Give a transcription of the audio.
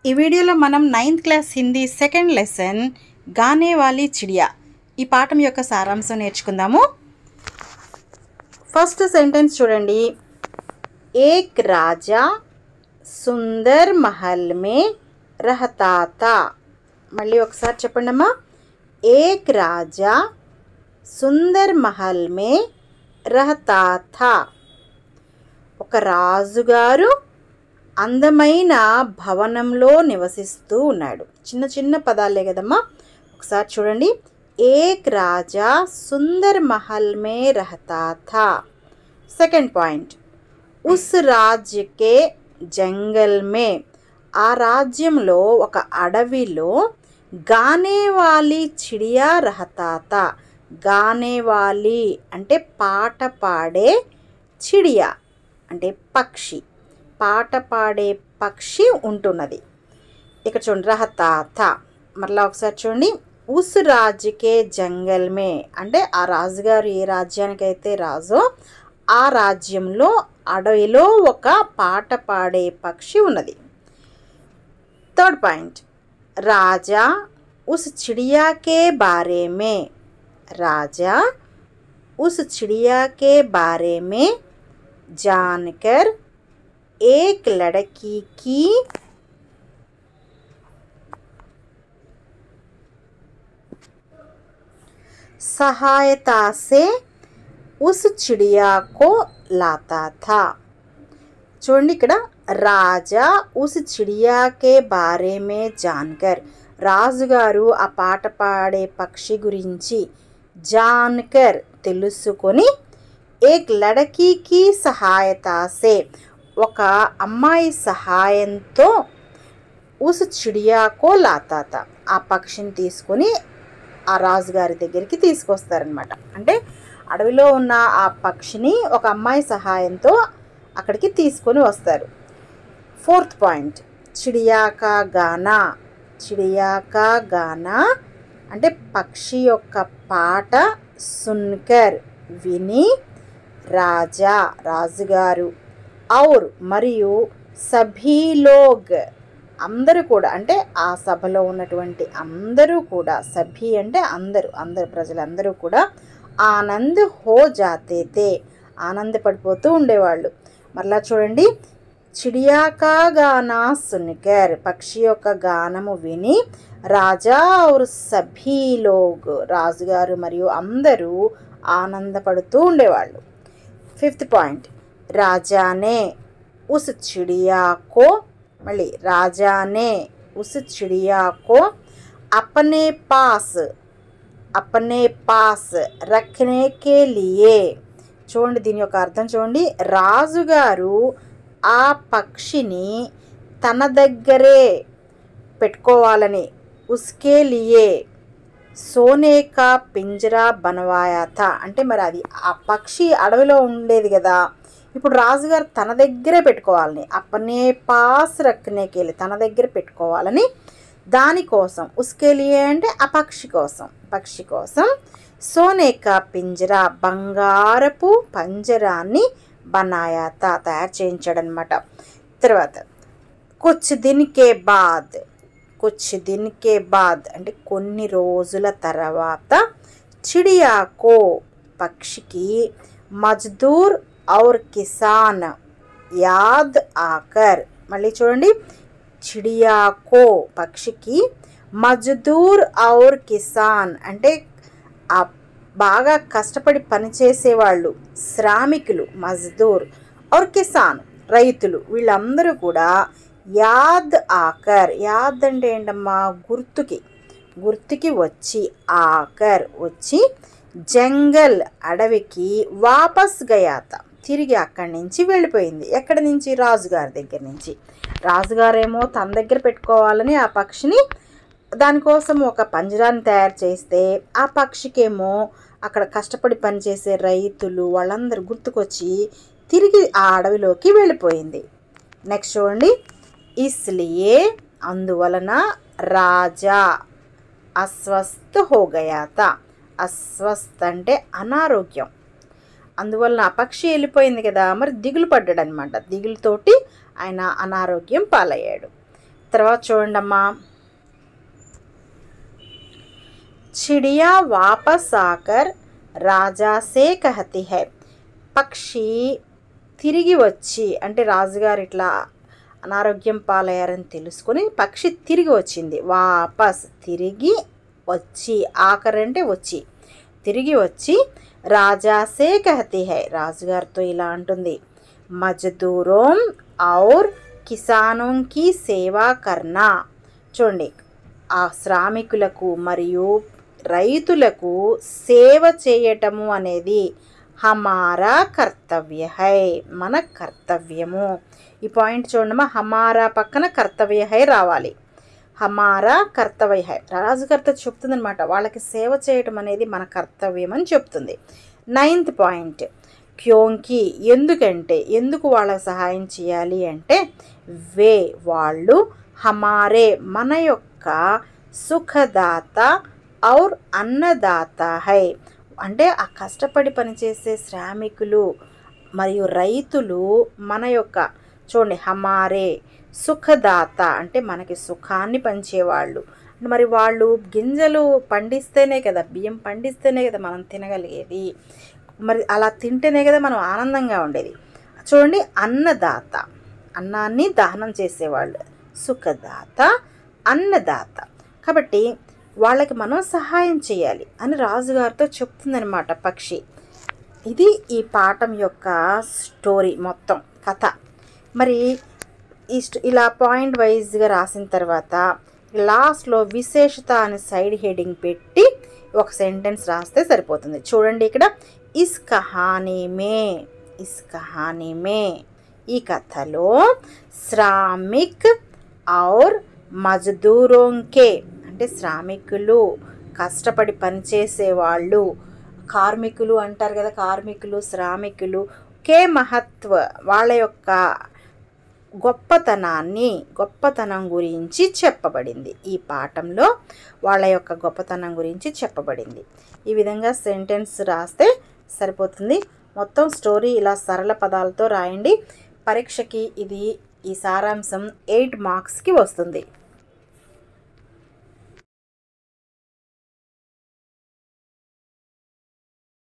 ఈ వీడియోలో మనం 9th class Hindi second lesson గానే వాली चिड़िया ఈ పాఠం యొక్క సారాంశం నేర్చుకుందాము. ఫస్ట్ సెంటెన్స్ చూడండి. एक राजा सुंदर महल में रहता था. మళ్ళీ ఒకసారి చెప్పండి అమ్మా. एक राजा सुंदर महल में रहता था. ఒక రాజుగారు అందమైన భవనంలో నివసిస్తూ ఉన్నాడు. చిన్న చిన్న పదాలే కదమ్మా. ఒకసారి చూడండి. ఏక్ రాజా సుందర్ మహల్ మే రహతా థా. Second point. ఉస్ రాజ్య కే జంగల్ మే, ఆ రాజ్యంలో ఒక అడవిలో గానే వాली చిడియా రహతా థా. గానే వాली అంటే పాట పాడే, చిడియా అంటే పక్షి, పాట పాడే పక్షి ఉంటున్నది. ఇక్కడ చూడండి రహతా థా. మరలా ఒకసారి చూడండి. ఉస్ రాజ్యకే జంగల్ మే అంటే ఆ రాజుగారు ఏ రాజ్యానికైతే రాజో ఆ రాజ్యంలో అడవిలో ఒక పాట పాడే పక్షి ఉన్నది. Third point. రాజా ఉస్ చిడియా కే బారే మే, రాజా ఉస్ చిడియా కే బారే మే जानकर एक लड़की की सहायता से उस चिड़िया को लाता था. చూడండి ఇక్కడ రాజా ఉస్ చిడియా కే బారే మే జాన్కర్, రాజుగారు ఆ పాట పాడే పక్షి గురించి జాన్కర్ తెలుసుకొని, ఏక్ లడకీకి సహాయతా సే ఒక అమ్మాయి సహాయంతో ఉస్ చిడియాకో లాతాత ఆ పక్షిని తీసుకొని ఆ రాజుగారి దగ్గరికి తీసుకొస్తారనమాట. అంటే అడవిలో ఉన్న ఆ పక్షిని ఒక అమ్మాయి సహాయంతో అక్కడికి తీసుకొని వస్తారు. Fourth point. చిడియాకా గానా, చిడియాకా గానా అంటే పక్షి యొక్క పాట సున్కర్ విని, రాజా రాజుగారు, ఔర్ మరియు సభీ లోగ్ అందరూ కూడా అంటే ఆ సభలో ఉన్నటువంటి అందరూ కూడా, సభీ అంటే అందరూ, అందరు ప్రజలందరూ కూడా ఆనంద్ హో జాతే తే ఆనందపడిపోతూ ఉండేవాళ్ళు. మరలా చూడండి. చిడియాకా గానా సున్కర్ పక్షి యొక్క గానము విని, రాజా ఔర్ సభీ లోగ్ రాజుగారు మరియు అందరూ ఆనందపడుతూ ఉండేవాళ్ళు. Fifth point. రాజానే ఉస్ చిడియాకో, మళ్ళీ రాజానే ఉస్ చిడియాకో అపనే పాస్ రఖనే కే లియే. చూడండి దీని యొక్క అర్థం చూడండి. రాజుగారు ఆ పక్షిని తన దగ్గరే పెట్టుకోవాలని, ఉస్కే లియే సోనే కా పింజరా బనవాయా థా అంటే మరి అది ఆ పక్షి అడవిలో ఉండేది కదా, ఇప్పుడు రాజుగారు తన దగ్గరే పెట్టుకోవాలని, అప్పనే పాస్ రక్కనేకెళ్ళి తన దగ్గర పెట్టుకోవాలని, దానికోసం ఉస్కే లియే అంటే ఆ పక్షి కోసం సోనే కా పింజరా బంగారపు పంజరాన్ని బనాయా థా తయారు చేయించాడనమాట. తర్వాత కుచ్ దిన్ కే బాద్ అంటే కొన్ని రోజుల తర్వాత, చిడియాకో పక్షికి మజ్దూర్ ఔర్ కిసాన్ యాద్ ఆకర్, మళ్ళీ చూడండి. చిడియాకో పక్షికి మజ్దూర్ ఔర్ కిసాన్ అంటే ఆ బాగా కష్టపడి పనిచేసేవాళ్ళు, శ్రామికులు మజ్దూర్, ఔర్ కిసాన్ రైతులు, వీళ్ళందరూ కూడా యాద్ ఆకర్, యాద్ అంటే ఏంటమ్మా గుర్తుకి వచ్చి, ఆకర్ వచ్చి, జంగల్ అడవికి వాపస్ గయాత తిరిగి అక్కడి నుంచి వెళ్ళిపోయింది. ఎక్కడి నుంచి? రాజుగారి దగ్గర నుంచి. రాజుగారేమో తన దగ్గర పెట్టుకోవాలని ఆ పక్షిని, దానికోసం ఒక పంజరాన్ని తయారు చేస్తే, ఆ పక్షికేమో అక్కడ కష్టపడి పనిచేసే రైతులు వాళ్ళందరూ గుర్తుకొచ్చి తిరిగి ఆ అడవిలోకి వెళ్ళిపోయింది. నెక్స్ట్ చూడండి. ఇస్లియే అందువలన రాజా అస్వస్థ హో గయా థా. అస్వస్థ అంటే అనారోగ్యం. అందువలన ఆ పక్షి వెళ్ళిపోయింది కదా, మరి దిగులు పడ్డాడు అనమాట. దిగులుతోటి ఆయన అనారోగ్యం పాలయ్యాడు. తర్వాత చూడండమ్మా, చిడియా వాపస్ ఆకర్ రాజా సే కహతి హై. పక్షి తిరిగి వచ్చి, అంటే రాజుగారు ఇట్లా అనారోగ్యం పాలయ్యారని తెలుసుకొని పక్షి తిరిగి వచ్చింది. వాపస్ తిరిగి వచ్చి, ఆకర్ అంటే వచ్చి, తిరిగి వచ్చి రాజా సే కహతి హై, రాజుగారితో ఇలా అంటుంది, మజ్దూరోం ఔర్ కిసానోం కి సేవా కర్నా. చూడండి, ఆ శ్రామికులకు మరియు రైతులకు సేవ చేయటము అనేది హమారా కర్తవ్య హై, మన కర్తవ్యము. ఈ పాయింట్ చూడమ్మా, హమారా పక్కన కర్తవ్య హై రావాలి. హమారా కర్తవ్య హై, రాజుగారితో చెప్తుంది అనమాట, వాళ్ళకి సేవ చేయటం అనేది మన కర్తవ్యం అని చెప్తుంది. 9th పాయింట్, క్యోంకి, ఎందుకంటే, ఎందుకు వాళ్ళకి సహాయం చేయాలి అంటే, వే వాళ్ళు, హమారే మన యొక్క సుఖదాత ఔర్ అన్నదాత హై, అంటే ఆ కష్టపడి పనిచేసే శ్రామికులు మరియు రైతులు మన యొక్క, చూడండి హమారే సుఖదాత అంటే మనకి సుఖాన్ని పంచేవాళ్ళు. మరి వాళ్ళు గింజలు పండిస్తేనే కదా, బియ్యం పండిస్తేనే కదా మనం తినగలిగేది, మరి అలా తింటేనే కదా మనం ఆనందంగా ఉండేది. చూడండి, అన్నదాత, అన్నాన్ని దానం చేసేవాళ్ళు, సుఖదాత అన్నదాత, కాబట్టి వాళ్ళకి మనం సహాయం చేయాలి అని రాజుగారితో చెప్తుందనమాట పక్షి. ఇది ఈ పాఠం యొక్క స్టోరీ, మొత్తం కథ. మరి ఇలా పాయింట్ వైజ్గా రాసిన తర్వాత లాస్ట్లో విశేషత అని సైడ్ హెడింగ్ పెట్టి ఒక సెంటెన్స్ రాస్తే సరిపోతుంది. చూడండి ఇక్కడ, ఇస్ కహానీ మే, ఈ కథలో శ్రామిక్ ఔర్ మజ్దూరోంకే, అంటే శ్రామికులు, కష్టపడి పనిచేసేవాళ్ళు, కార్మికులు అంటారు కదా, కార్మికులు శ్రామికులు, కే మహత్వ, వాళ్ళ యొక్క గొప్పతనం గురించి చెప్పబడింది. ఈ పాఠంలో వాళ్ళ యొక్క గొప్పతనం గురించి చెప్పబడింది. ఈ విధంగా సెంటెన్స్ రాస్తే సరిపోతుంది. మొత్తం స్టోరీ ఇలా సరళ పదాలతో రాయండి. పరీక్షకి ఇది, ఈ సారాంశం 8 మార్క్స్కి వస్తుంది.